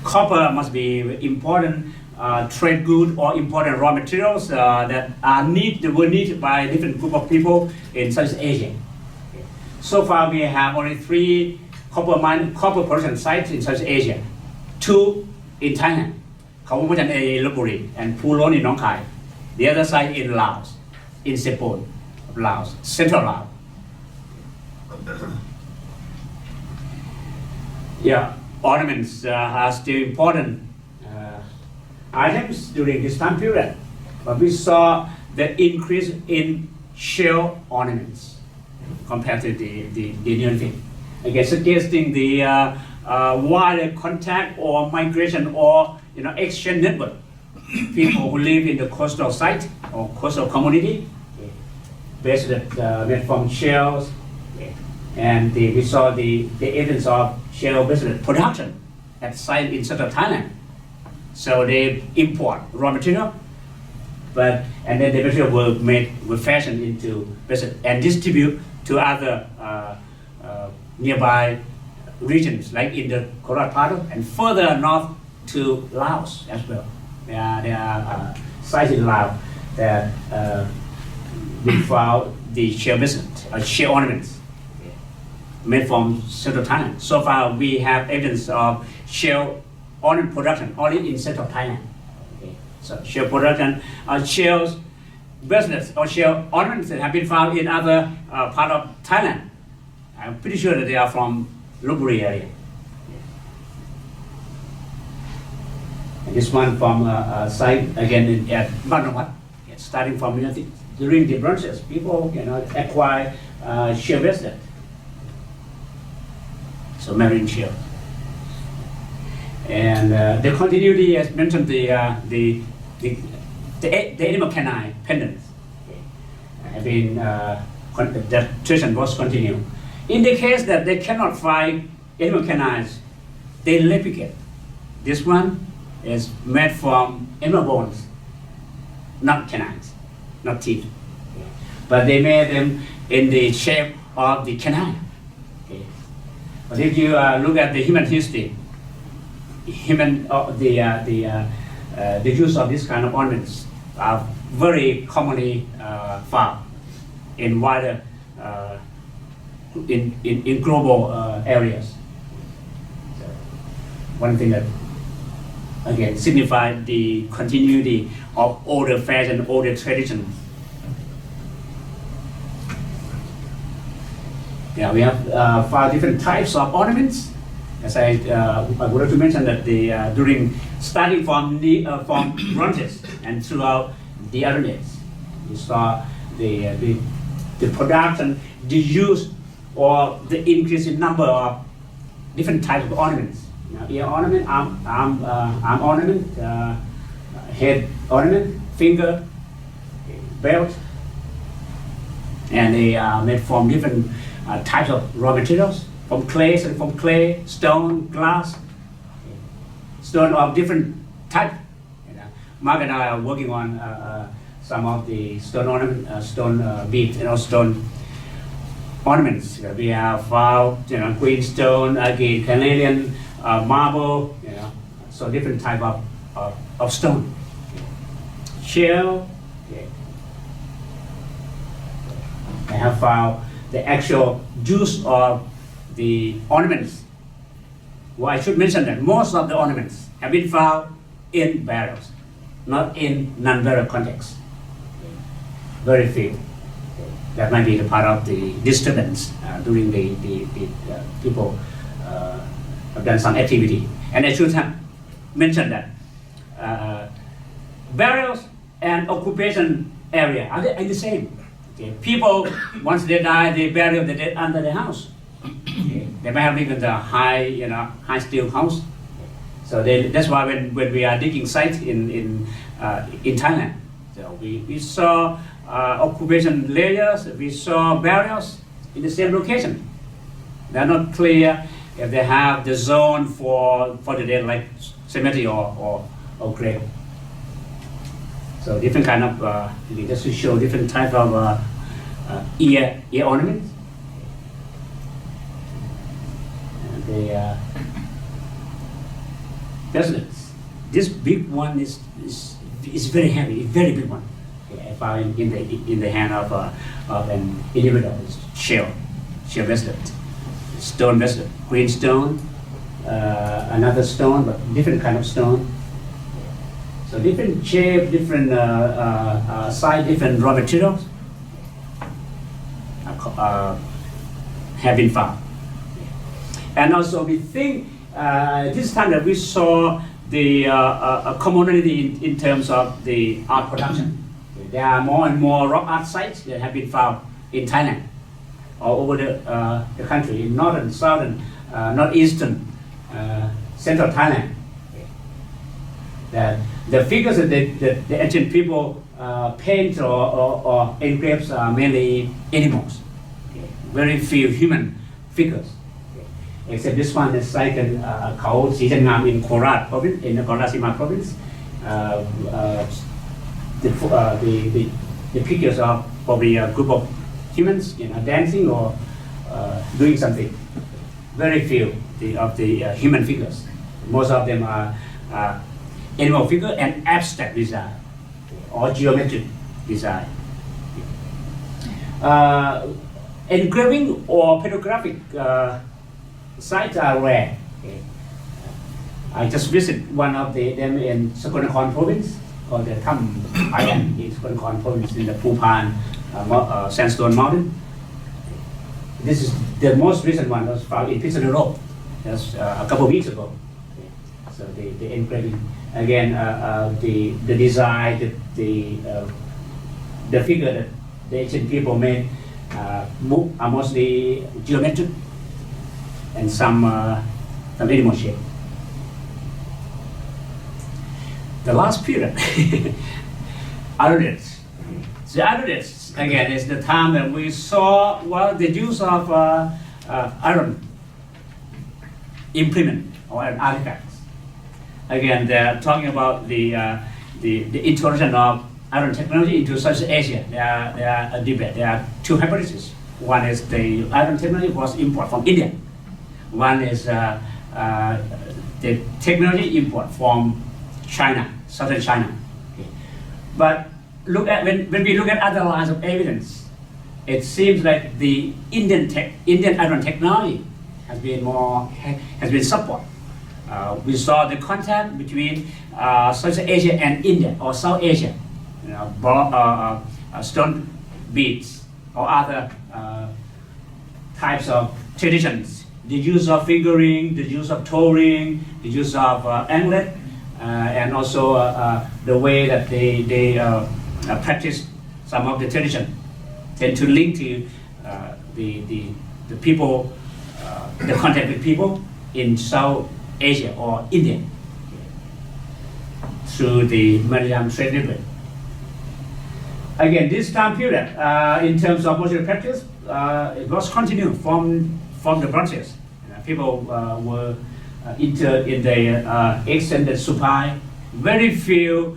copper must be important trade good or important raw materials that were needed by different group of people in Southeast Asia. So far we have only 3 copper production sites in Southeast Asia, 2 in Thailand, Khao Pho in Lopburi, and Pulon in Nong Khai. The other site in Laos, in Sepon, Laos, central Laos. Yeah, ornaments are still important items during this time period, but we saw the increase in shell ornaments compared to the Neolithic. Again, suggesting the wider contact or migration or exchange network. People who live in the coastal site or coastal community, made from shells, and we saw the evidence of shell business production at site in central Thailand. So they import raw material, and then the material were fashioned into business and distribute to other nearby regions, like in the Korat Plateau and further north to Laos as well. There are sites in Laos that we found the shell business, shell ornaments made from central Thailand. So far, we have evidence of shell ornament production only in central Thailand. So shell production, shells business or shell ornaments that have been found in other part of Thailand. I'm pretty sure that they are from Lopburi area. And this one from a site again at Dvaravati, starting from during the bronzes, people acquire shell bracelet so marine shell. And the continuity, as mentioned, the animal canine pendants have been, that tradition was continued. In the case that they cannot find animal canines, they replicate. This one is made from animal bones, not canines, not teeth. But they made them in the shape of the canine. Okay. But if you look at the human history, the use of this kind of ornaments are very commonly found in wider, in global areas. So one thing that again signifies the continuity of older fashion, older tradition. Yeah, we have 5 different types of ornaments. As I wanted to mention that during starting from bronzes and throughout the other days, we saw the production, the use, or the increase in number of different types of ornaments. Ear ornament, arm ornament, head ornament, finger, belt, and they are made from different types of raw materials, from clay, stone, glass, stone of different type. Mark and I are working on some of the stone ornament, stone beads, stone ornaments. We have found, green stone, again, Canadian marble, so different type of stone. Shell. I have found the actual use of the ornaments. Well, I should mention that most of the ornaments have been found in burials, not in non-burial context. Very few. That might be the part of the disturbance during the people have done some activity. And I should have mentioned that burials and occupation area are the same. Okay. People, once they die, they bury the dead under the house. Okay. They may have even the high steel house. So that's why when we are digging sites in Thailand, so we saw occupation layers, we saw burials in the same location. They're not clear if they have the zone for the dead, like cemetery or grave. So different kind of, just to show different type of ear ornaments. And the bracelets. This big one is very heavy, very big one. Okay, I found in the hand of an individual. Shell bracelet, stone bracelet, green stone, another stone, but different kind of stone. So different shape, different size, different raw materials have been found. And also we think this time that we saw the commonality in terms of the art production. There are more and more rock art sites that have been found in Thailand, all over the country, in northern, southern, northeastern, central Thailand. That the figures that the ancient people paint or engraves are mainly animals. Okay. Very few human figures. Okay. Except this one is like called Sijangam in Korat province, in the Korasima province. The pictures are probably a group of humans, dancing or doing something. Very few of the human figures. Most of them are animal figure and abstract design or geometric design. Engraving or petrographic sites are rare. Okay. I just visited one of them in Sakonnakhon province, called the Tham Payan in Sakonnakhon province in the Phupan sandstone mountain. This is the most recent one, was found in Phitsanulok just a couple of weeks ago. Okay. So the engraving, again, the design, the figure that the ancient people made are mostly geometric and some animal shape. The last period, Emergence. The Emergence, again, is the time that we saw the use of iron implement or artifacts. Again, they're talking about the introduction of iron technology into Southeast Asia. There are a debate. There are two hypotheses. One is the iron technology was imported from India. One is the technology import from China, southern China. Okay. But when we look at other lines of evidence, it seems like the Indian iron technology has been support. We saw the contact between South Asia and India or South Asia, stone beads or other types of traditions. The use of figuring, the use of touring, the use of anklet, and also the way that they practice some of the tradition tend to link to the people, the contact with people in South Asia or India through the Maritime trade network. Again, this time period, in terms of mortuary practice, it was continued from the Bronze. People were interred in the extended supply. Very few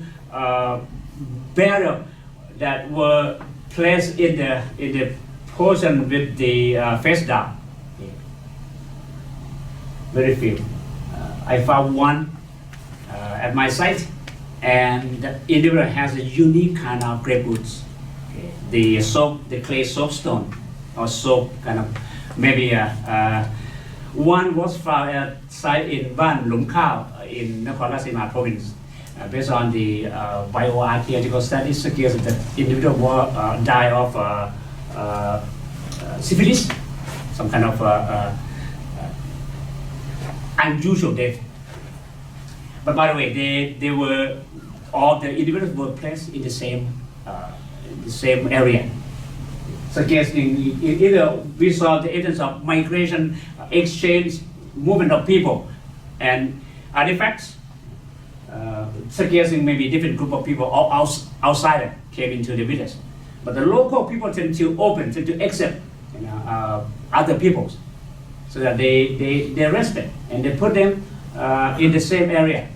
burial that were placed in the portion with the face down. Okay. Very few. I found one at my site, and the individual has a unique kind of grave goods. Okay. The clay soapstone or soap kind of maybe one was found at site in Ban Lum Khao in Nakhon Ratchasima province. Based on the bioarchaeological studies, suggests that individual died of syphilis, some kind of unusual death. But by the way, all the individuals were placed in the same area, suggesting either we saw the evidence of migration, exchange, movement of people, and artifacts, suggesting maybe different group of people or outsider came into the village. But the local people tend to accept other peoples, so that they respect and they put them in the same area,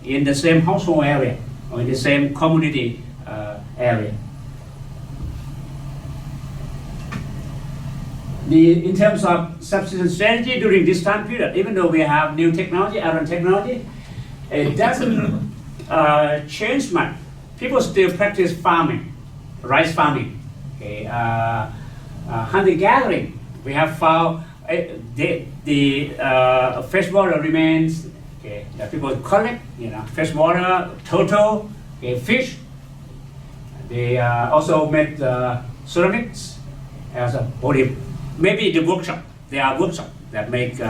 in the same household area, or in the same community area. In terms of subsistence strategy during this time period, even though we have new technology, iron technology, it doesn't change much. People still practice farming, rice farming, okay, hunting gathering. We have found the freshwater remains, okay, that people collect, freshwater, turtle, okay, fish. They also made ceramics as a body. Maybe the workshop. There are workshops that make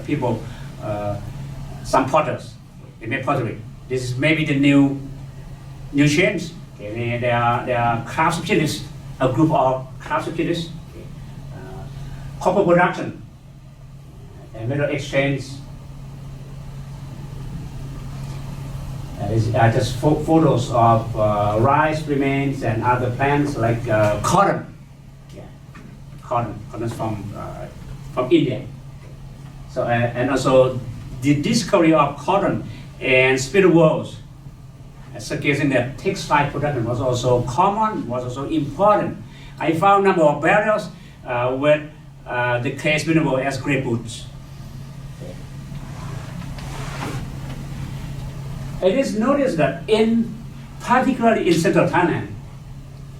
people, some potters, they make pottery. This is maybe the new change. Okay. There are craftspersons, a group of craftspersons, okay. Copper production, and metal exchange. Just photos of rice remains and other plants like cotton. Cotton from India. So and also the discovery of cotton and spinning wheels, suggesting that textile production was also common, was also important. I found a number of burials with the clay spinning wheel as grave goods. It is noticed that particularly in central Thailand,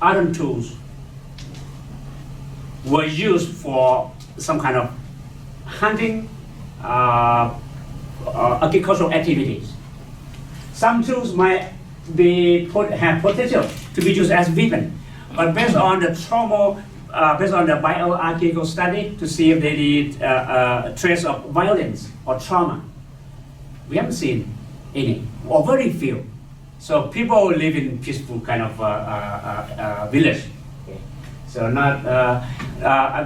iron tools were used for some kind of hunting, agricultural activities. Some tools might have potential to be used as weapon, but based on the bioarchaeological study to see if they need trace of violence or trauma, we haven't seen any, or very few. So people live in peaceful kind of village. So not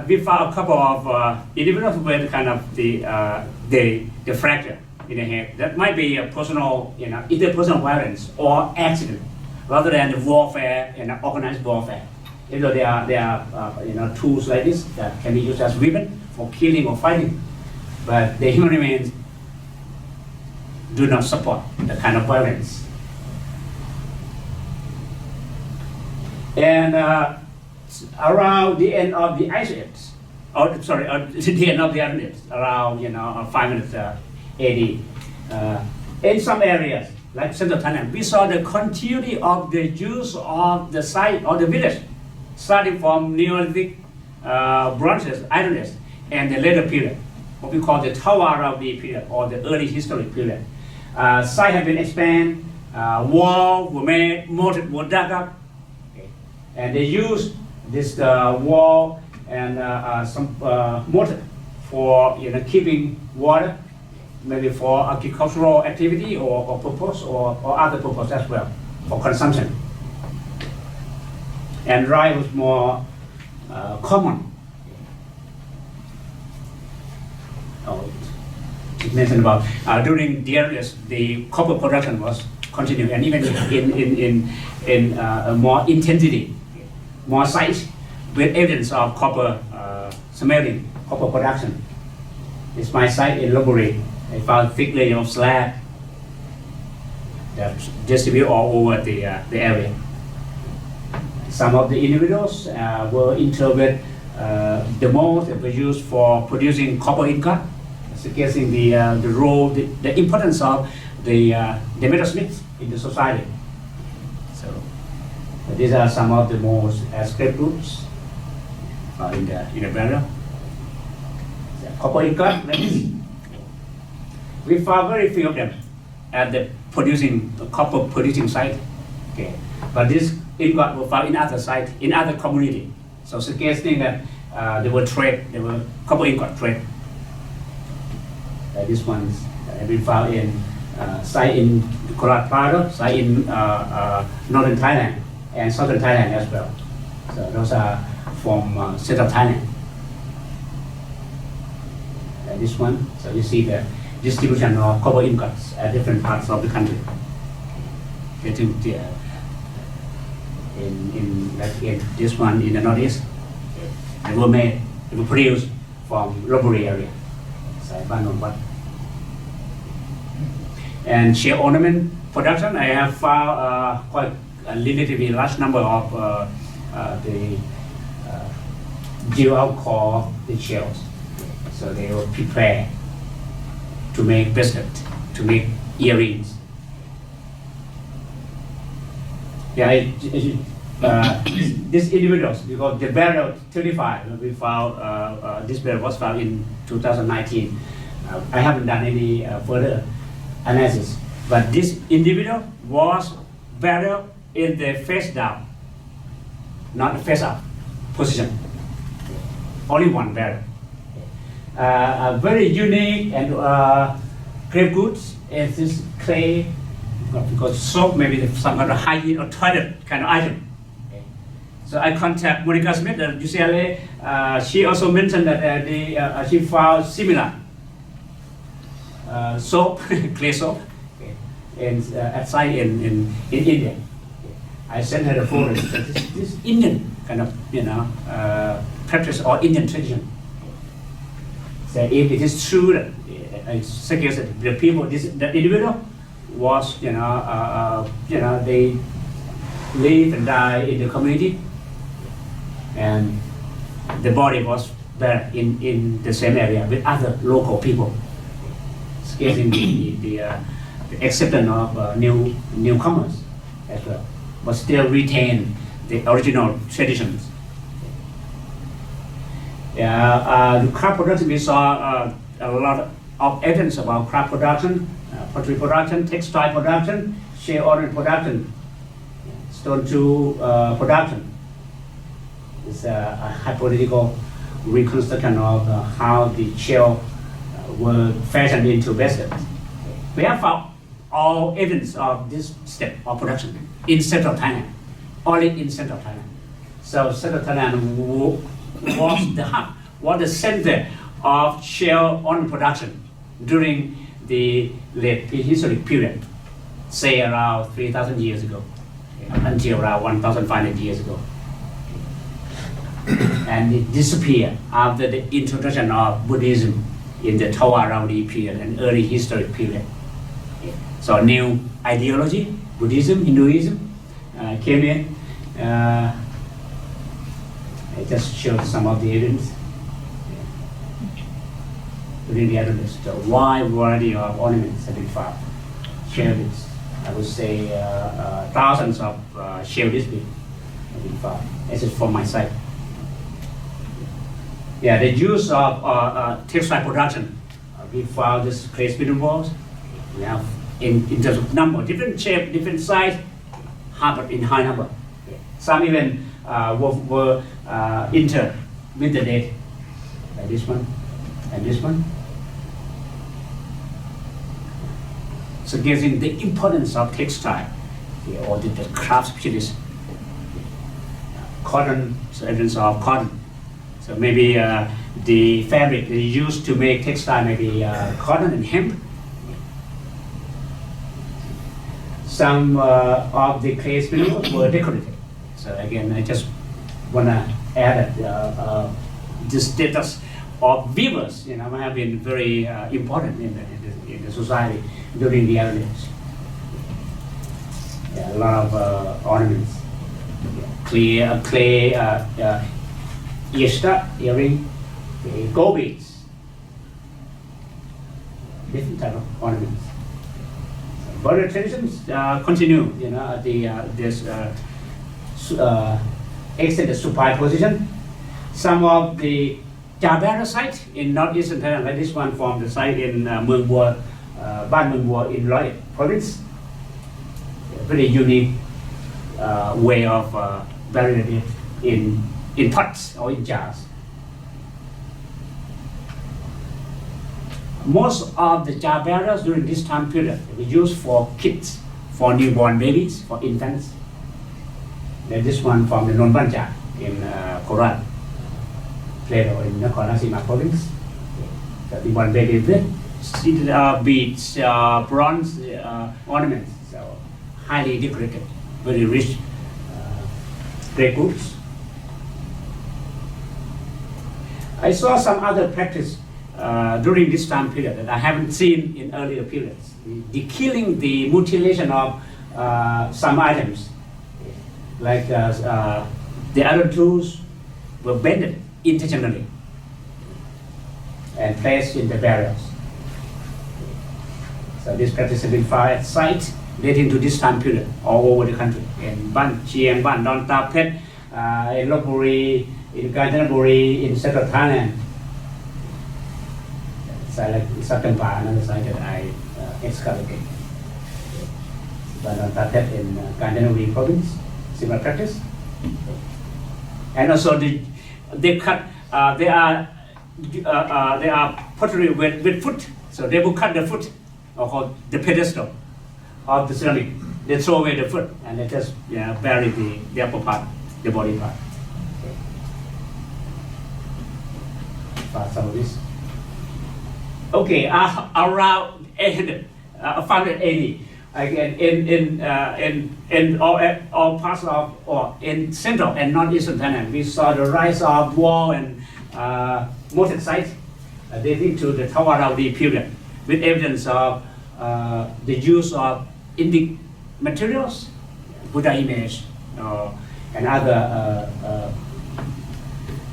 We found a couple of individuals with kind of the fracture in the head. That might be a personal, either personal violence or accident, rather than the warfare and organized warfare. Even though there are tools like this that can be used as weapon for killing or fighting, but the human remains do not support the kind of violence. And around the end of the Ice Age, the end of the Iron Age, around 500 AD, in some areas like Central Thailand, we saw the continuity of the use of the site or the village, starting from Neolithic, Bronze Age, Iron Age, and the later period, what we call the Dvaravati period or the early historic period. Site have been expanded, walls were made, moats were dug up, and they used this wall and some moat for keeping water, maybe for agricultural activity or purpose or other purpose as well, for consumption. And rice was more common. It mentioned about during the earliest, the copper production was continuing, and even in more intensity, more sites with evidence of copper smelting, copper production. It's my site in Lopburi. I found thick layer of slag that distribute all over the area. Some of the individuals were interred with the mold that was used for producing copper ingot, suggesting the role, the importance of the metalsmiths in the society. So these are some of the most escape groups in the burial. Copper ingot, like this. We found very few of them at the copper producing site. Okay, but this ingot were found in other sites, in other community. So suggesting that they were copper ingot trade. This one has been found in site in Kolkata, site in northern Thailand and southern Thailand as well. So those are from central Thailand. This one, so you see the distribution of copper ingots at different parts of the country. Getting in this one in the northeast, they were produced from Lopburi area, and shell ornament production. I have found quite a relatively large number of the drill out core the shells. So they were prepared to make bracelet, to make earrings. Yeah, these individuals, because the burial 35, we found, this burial was found in 2019. I haven't done any further analysis, but this individual was buried in the face down, not the face up position. Only one burial. A very unique and grave goods is this clay, because soap, maybe some kind of hygiene or toilet kind of item. Okay. So I contact Monica Smith at UCLA. She also mentioned that she found similar soap, clay soap, okay, at site in India. Okay. I sent her the photo. This Indian kind of practice or Indian tradition. So if it is true that I suggest that the people, the individual was, they live and die in the community, and the body was buried in the same area with other local people, suggesting the acceptance of newcomers as well, but still retain the original traditions. The crop production, we saw a lot of evidence about crop production, pottery production, textile production, shell ornament production, stone tool production. It's a hypothetical reconstruction of how the shell were fashioned into baskets. We have found all evidence of this step of production in central Thailand, only in central Thailand. So central Thailand was the hub, was the center of shell on production during the late prehistoric period, say around 3,000 years ago, until around 1,500 years ago. And it disappeared after the introduction of Buddhism in the Dvaravati period and early historic period. So new ideology, Buddhism, Hinduism came in. I just showed some of the evidence. Within the evidence, a wide variety of ornaments have been found. Shells, I would say thousands of shell displays have been found. This is from my site. Yeah, the use of textile production. We found this clay spinning walls. We have in terms of number, different shape, different size, but in high number. Some even were entered with the date, like this one and this one. Suggesting the importance of textile, or the craft specialist. Cotton, so evidence of cotton. So maybe the fabric they used to make textile, maybe cotton and hemp. Some of the clay spindles were decorative. So again, I just want to add that the status of weavers, have been very important in the society during the early age. Yeah, a lot of ornaments, clay ear stud, earring, gold beads, different type of ornaments. But the traditions continue. This extended supine position. Some of the Jabara site in northeastern Thailand, like this one from the site in Ban Mueang Bua in Loy province. A very unique way of burying it in pots or in jars. Most of the jar barrels during this time period were used for kids, for newborn babies, for infants. Then this one from the Non Banjar in Korat, Plato in Nakhon Ratchasima province. The newborn baby with beads, bronze ornaments, so highly decorated, very rich clay goods. I saw some other practice during this time period that I haven't seen in earlier periods. The killing, the mutilation of some items, like the iron tools were bended intentionally and placed in the barrels. So this practice has been found at sites dating to this time period all over the country. In Ban Chiang, Ban Don Ta Phet, in Lopburi, in Kanchanaburi, in central Thailand. Site like Sakampa, another site that I excavated. Ban Don Ta Phet in Kanchanaburi province, similar practice. And also they cut, they are pottery with foot, so they will cut the foot, or called the pedestal of the ceramic. They throw away the foot and they just bury the upper part, the body part. Some of this. Okay, around 800, 580, again in all parts of, or in central and northeastern Thailand, we saw the rise of wall and moated sites dating to the Dvaravati period, with evidence of the use of Indic materials, Buddha image, and other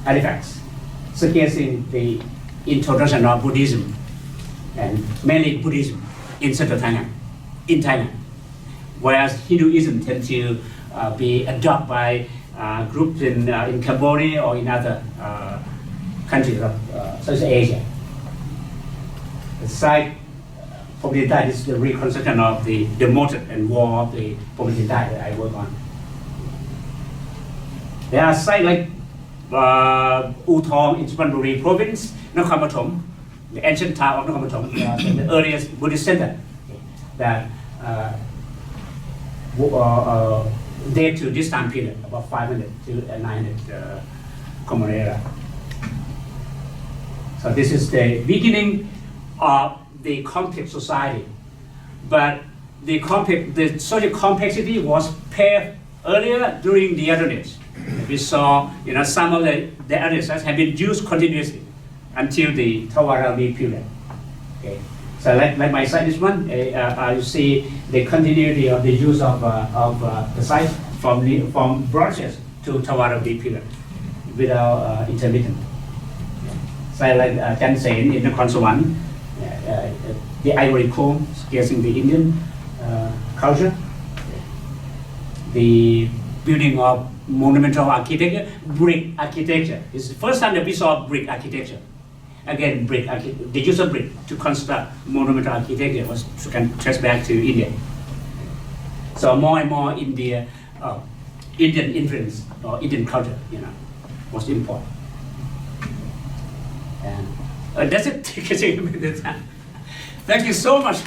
artifacts, suggesting the introduction of Buddhism, and mainly Buddhism in central Thailand, in Thailand, whereas Hinduism tends to be adopted by groups in Cambodia or in other countries of Southeast Asia. The site Property Thai is the reconstruction of the moated and wall of the Property Thai that I work on. There are sites like Uthong in Suvarnaburi province, Nakhon Pathom, the ancient town of Nakhon Pathom, the earliest Buddhist center that date to this time period, about 500 to 900 common era. So this is the beginning of the complex society. But the social complexity was paired earlier during the Iron Age. We saw, some of the areas have been used continuously until the Dvaravati period. Okay. So like my site, this one, you see the continuity of the use of the site from bronzes to Dvaravati period without intermittent. So like Chan Sen in the Konsawan, the ivory comb, guessing the Indian culture, the building of monumental architecture, brick architecture. It's the first time that we saw brick architecture. Again, the use of brick to construct monumental architecture was can trace back to India. So more and more Indian influence or Indian culture, was important. And that's it. Thank you so much.